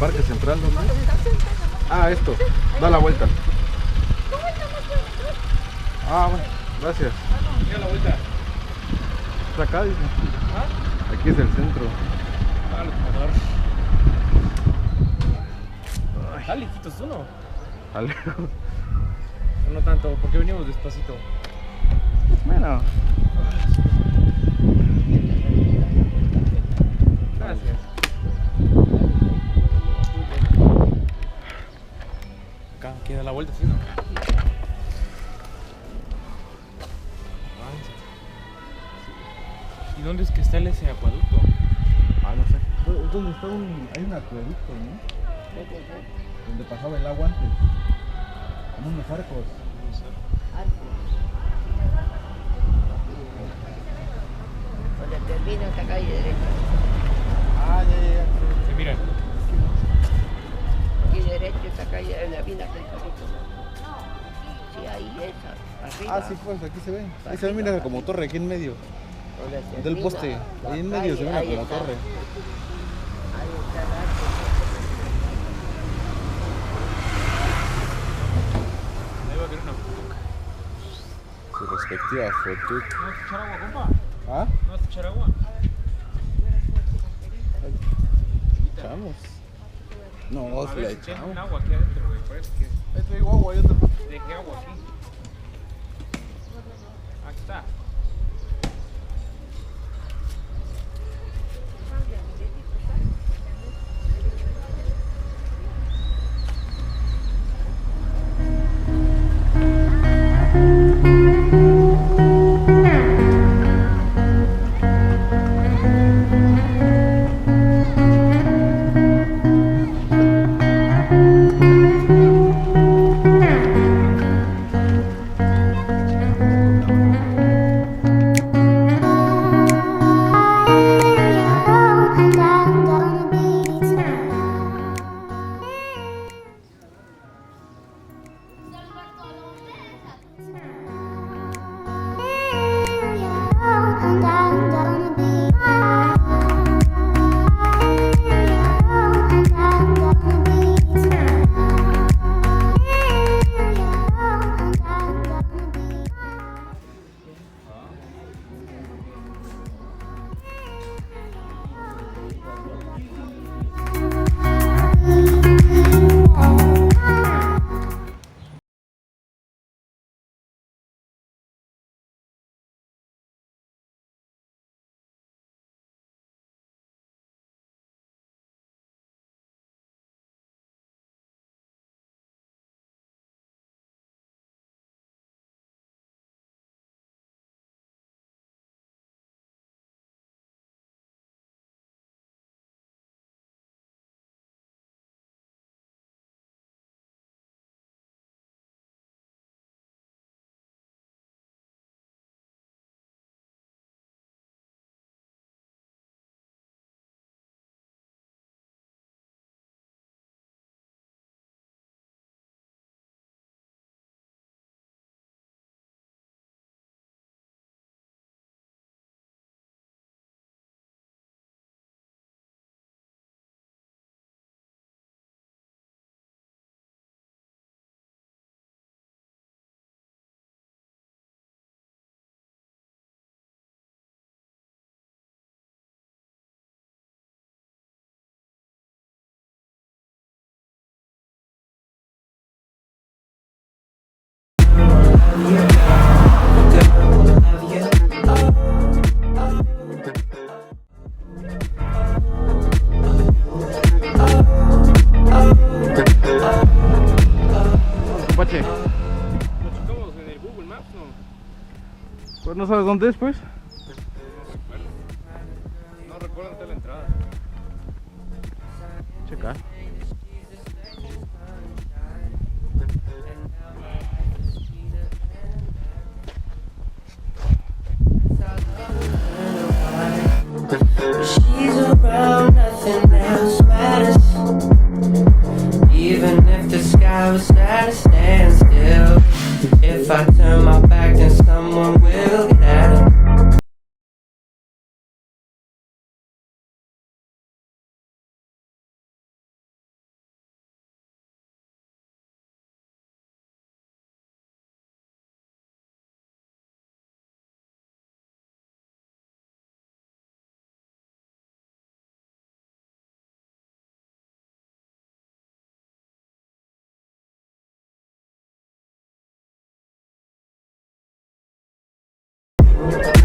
Parque Central, ¿dónde? Ah, esto. Da la vuelta. Ah, bueno, gracias. Mira la vuelta. Está acá, dice. ¿Ah? Aquí es el centro. Ah, lo mejor. Está lejitos uno. Alejo. No tanto, porque venimos despacito. Bueno. Gracias. Acá queda la vuelta, ¿sí, no? Avanza. ¿Y dónde es que está ese acueducto? Ah, no sé. ¿Dónde está hay un acueducto, ¿no? Donde pasaba el agua antes. Como unos arcos. Cuando termina esta calle derecha. Ah, ya. Sí, miren. Aquí derecho esta calle, en la mina del carrito. Sí, ahí esa, arriba. Ah, sí, pues aquí se ve. Ahí se ve, mira, como torre aquí en medio. Del poste. Ahí en medio se ve una como torre. Ahí está el arco. Ahí va a haber una fotuca. Su respectiva fotuca. ¿No vas a echar agua, compa? ¿Ah? ¿No vas a echar agua? Echamos. No, A se ver la si tiene echamos. un agua aquí adentro, güey. Parece que Ahí traigo agua, yo también. dejé agua aquí. Aquí está. Pache, Lo checamos en el Google Maps, ¿no? pues no sabes dónde es, pues. No recuerdo dónde está la entrada. Checa. She's around, nothing else matters. Even if the sky was at a standstill, if I turn my back, then someone will get at it. Ooh,